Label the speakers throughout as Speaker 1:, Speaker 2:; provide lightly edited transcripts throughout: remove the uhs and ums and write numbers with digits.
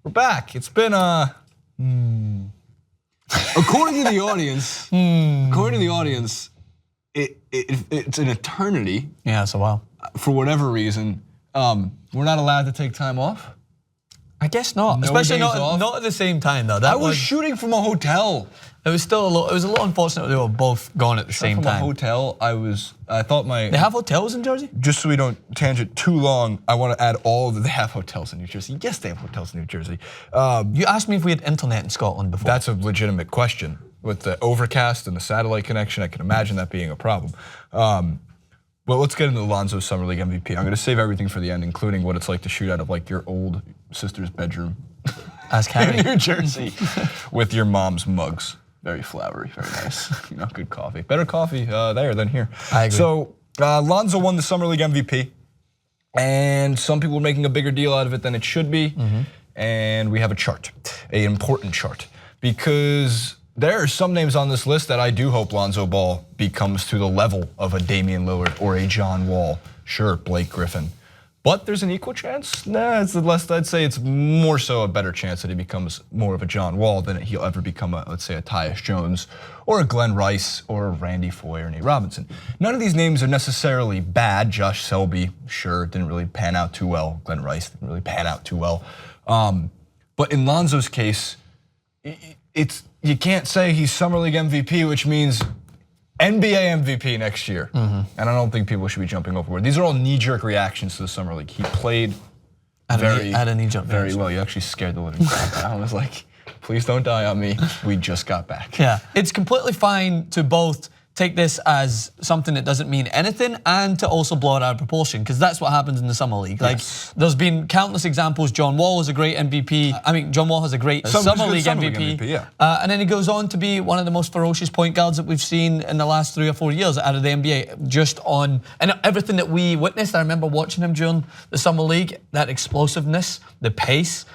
Speaker 1: We're back. It's been according to the audience, it's an eternity.
Speaker 2: Yeah, it's a while.
Speaker 1: For whatever reason, we're not allowed to take time off.
Speaker 2: I guess not, especially not at the same time though.
Speaker 1: I was shooting from a hotel.
Speaker 2: It was still it was a little unfortunate they were both gone at the same time.
Speaker 1: From a hotel, I thought my.
Speaker 2: They have hotels in Jersey?
Speaker 1: Just so we don't tangent too long, I want to add all of they have hotels in New Jersey. Yes, they have hotels in New Jersey.
Speaker 2: You asked me if we had internet in Scotland before.
Speaker 1: That's a legitimate question. With the overcast and the satellite connection, I can imagine that being a problem. Well, let's get into the Lonzo Summer League MVP. I'm going to save everything for the end, including what it's like to shoot out of like your old sister's bedroom in New Jersey with your mom's mugs. Very flowery, very nice. Good coffee. Better coffee there than here.
Speaker 2: I agree.
Speaker 1: So Lonzo won the Summer League MVP, and some people are making a bigger deal out of it than it should be. And we have a chart, an important chart, because there are some names on this list that I do hope Lonzo Ball becomes to the level of a Damian Lillard or a John Wall. Sure, Blake Griffin. But there's an equal chance? Nah, I'd say it's more so a better chance that he becomes more of a John Wall than he'll ever become let's say a Tyus Jones or a Glenn Rice or a Randy Foye or Nate Robinson. None of these names are necessarily bad. Josh Selby, sure, didn't really pan out too well. Glenn Rice didn't really pan out too well. But in Lonzo's case, you can't say he's Summer League MVP, which means NBA MVP next year. And I don't think people should be jumping overboard. These are all knee-jerk reactions to the Summer League. He played very well. You actually scared the living crap out. I was like, please don't die on me. We just got back.
Speaker 2: Yeah, it's completely fine to both take this as something that doesn't mean anything and to also blow it out of proportion, because that's what happens in the Summer League. Like, there's been countless examples. John Wall is a great MVP. John Wall has a great Summer League MVP. And then he goes on to be one of the most ferocious point guards that we've seen in the last 3 or 4 years out of the NBA. Just on, and everything that we witnessed, I remember watching him during the Summer League, that explosiveness, the pace,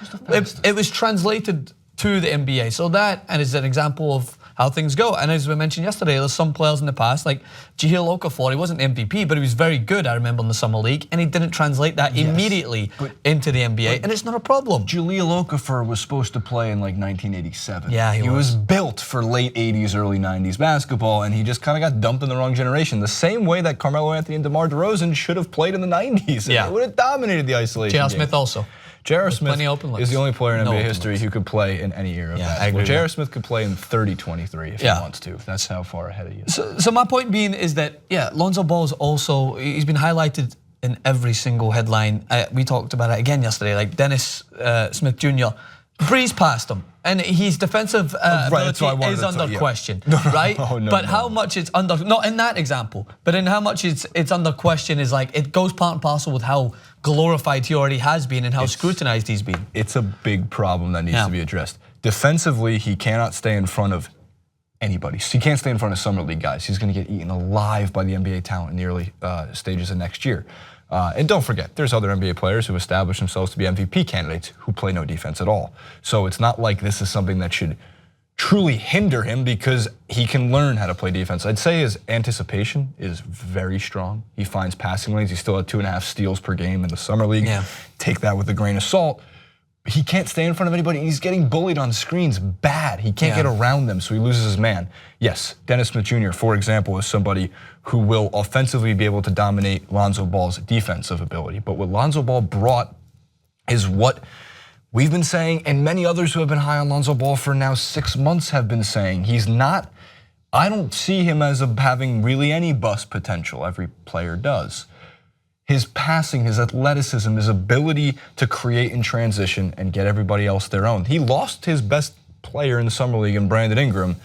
Speaker 2: it was translated to the NBA. So that, and is an example of how things go. And as we mentioned yesterday, there's some players in the past, like Jahlil Okafor, he wasn't MVP, but he was very good, I remember, in the Summer League, and he didn't translate that immediately into the NBA, and it's not a problem.
Speaker 1: Jahlil Okafor was supposed to play in like 1987.
Speaker 2: Yeah, he was
Speaker 1: built for late 80s, early 90s basketball, and he just kind of got dumped in the wrong generation. The same way that Carmelo Anthony and DeMar DeRozan should have played in the 90s.
Speaker 2: Yeah.
Speaker 1: It would have dominated the isolation
Speaker 2: J.R.
Speaker 1: game.
Speaker 2: Smith also.
Speaker 1: J.R. Smith is the only player in NBA history who could play in any era of basketball. J.R. Smith could play in 30-23 if he wants to. That's how far ahead he is.
Speaker 2: So my point being is that, Lonzo Ball is also, he's been highlighted in every single headline. We talked about it again yesterday, like Dennis Smith Jr. breezed past him. And his defensive ability is under question, right? But how much it's under, not in that example, but in how much it's under question is like, it goes part and parcel with how glorified he already has been and how scrutinized he's been.
Speaker 1: It's a big problem that needs to be addressed. Defensively, he cannot stay in front of anybody. He can't stay in front of Summer League guys. He's gonna get eaten alive by the NBA talent in the early stages of next year. And don't forget, there's other NBA players who establish themselves to be MVP candidates who play no defense at all. So it's not like this is something that should truly hinder him because he can learn how to play defense. I'd say his anticipation is very strong. He finds passing lanes. He still had 2.5 steals per game in the Summer League. Take that with a grain of salt. He can't stay in front of anybody. He's getting bullied on screens bad. He can't get around them, so he loses his man. Yes, Dennis Smith Jr., for example, is somebody who will offensively be able to dominate Lonzo Ball's defensive ability. But what Lonzo Ball brought is what we've been saying, and many others who have been high on Lonzo Ball for now 6 months have been saying. He's not, I don't see him as having really any bust potential. Every player does. His passing, his athleticism, his ability to create in transition and get everybody else their own. He lost his best player in the Summer League in Brandon Ingram.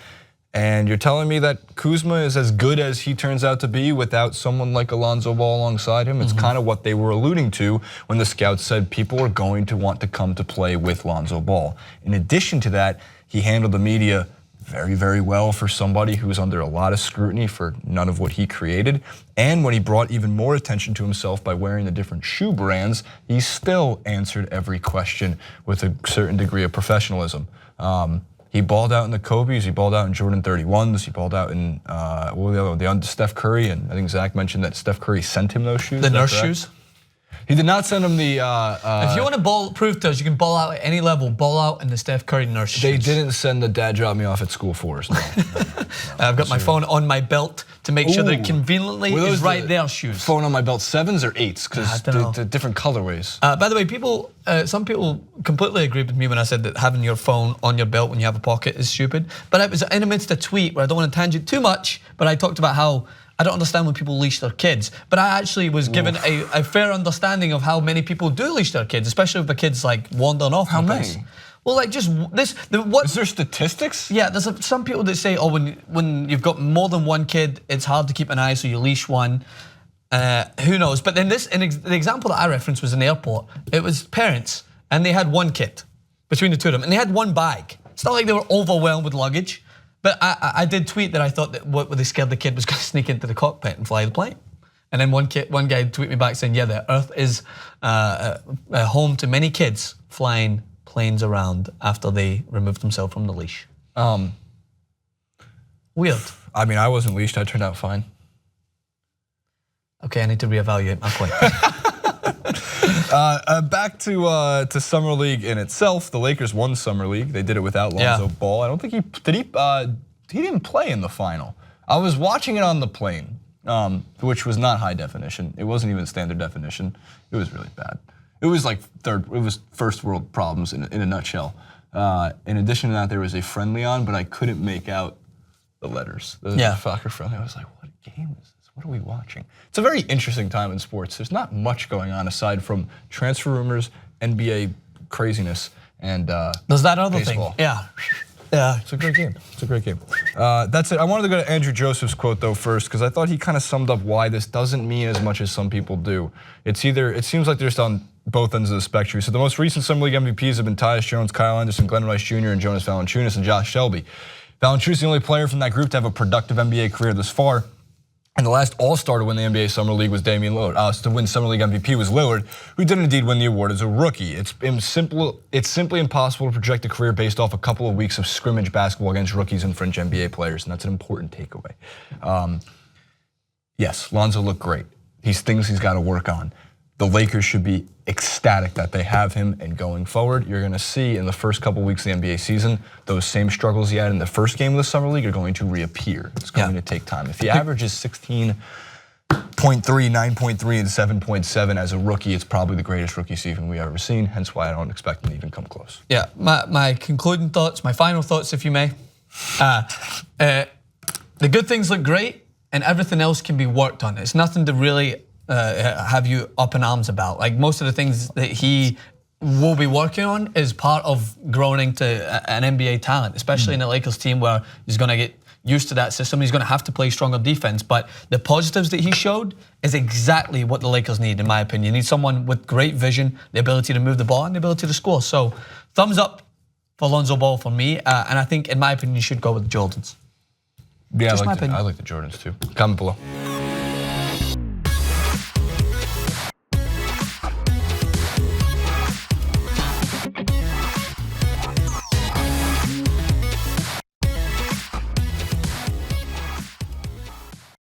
Speaker 1: And you're telling me that Kuzma is as good as he turns out to be without someone like Lonzo Ball alongside him? It's kind of what they were alluding to when the scouts said people are going to want to come to play with Lonzo Ball. In addition to that, he handled the media very, very well for somebody who's under a lot of scrutiny for none of what he created. And when he brought even more attention to himself by wearing the different shoe brands, he still answered every question with a certain degree of professionalism. He balled out in the Kobe's, he balled out in Jordan 31s, he balled out in what were the other one? The Steph Curry, and I think Zach mentioned that Steph Curry sent him those shoes.
Speaker 2: The nurse shoes?
Speaker 1: He did not send him the.
Speaker 2: If you want to prove to us you can ball out at any level, ball out in the Steph Curry nurse shoes.
Speaker 1: They didn't send the dad drop me off at school for us. No.
Speaker 2: I've got my phone on my belt to make sure that it conveniently is right there. Shoes.
Speaker 1: Phone on my belt, 7s or 8s? Because the different colorways.
Speaker 2: By the way, some people completely agreed with me when I said that having your phone on your belt when you have a pocket is stupid. But I was in amidst a tweet where I don't want to tangent too much, but I talked about how I don't understand when people leash their kids, but I actually was given a fair understanding of how many people do leash their kids, especially if the kids like wandering off.
Speaker 1: How many?
Speaker 2: Well, like just this.
Speaker 1: Is there statistics?
Speaker 2: Yeah, there's some people that say, oh, when you've got more than one kid, it's hard to keep an eye, so you leash one. Who knows? But then the example that I referenced was in the airport. It was parents, and they had one kid between the two of them, and they had one bag. It's not like they were overwhelmed with luggage. But I did tweet that I thought that what they scared the kid was going to sneak into the cockpit and fly the plane. And then one guy tweeted me back saying, yeah, the Earth is home to many kids flying planes around after they removed themselves from the leash. Weird.
Speaker 1: I mean, I wasn't leashed. I turned out fine.
Speaker 2: Okay, I need to reevaluate my point.
Speaker 1: Back to Summer League in itself. The Lakers won Summer League. They did it without Lonzo Ball. I don't think he didn't play in the final. I was watching it on the plane, which was not high definition. It wasn't even standard definition. It was really bad. It was like first world problems in a nutshell. In addition to that, there was a friendly on, but I couldn't make out the letters. The soccer friendly. I was like, what game is this? What are we watching? It's a very interesting time in sports. There's not much going on aside from transfer rumors, NBA craziness, and
Speaker 2: there's that other
Speaker 1: baseball.
Speaker 2: thing. Yeah,
Speaker 1: it's a great game. It's a great game. That's it. I wanted to go to Andrew Joseph's quote though first because I thought he kind of summed up why this doesn't mean as much as some people do. It seems like they're just on both ends of the spectrum. So the most recent Summer League MVPs have been Tyus Jones, Kyle Anderson, Glenn Rice Jr., and Jonas Valanciunas and Josh Shelby. Valanciunas is the only player from that group to have a productive NBA career this far. And the last All-Star to win the NBA Summer League was Damian Lillard. So to win Summer League MVP was Lillard, who did indeed win the award as a rookie. It's simply impossible to project a career based off a couple of weeks of scrimmage basketball against rookies and fringe NBA players, and that's an important takeaway. Yes, Lonzo looked great. He's things he's got to work on. The Lakers should be ecstatic that they have him, and going forward, you're going to see in the first couple weeks of the NBA season, those same struggles he had in the first game of the Summer League are going to reappear. It's going to take time. If he averages 16.3, 9.3, and 7.7 as a rookie, it's probably the greatest rookie season we've ever seen, hence why I don't expect him to even come close.
Speaker 2: Yeah, my concluding thoughts, my final thoughts, if you may. The good things look great, and everything else can be worked on. It's nothing to really have you up in arms about. Like most of the things that he will be working on is part of growing into an NBA talent, especially in the Lakers team where he's going to get used to that system. He's going to have to play stronger defense, but the positives that he showed is exactly what the Lakers need, in my opinion. You need someone with great vision, the ability to move the ball, and the ability to score. So thumbs up for Lonzo Ball for me, and I think, in my opinion, you should go with the Jordans.
Speaker 1: Yeah, I like the Jordans too. Comment below.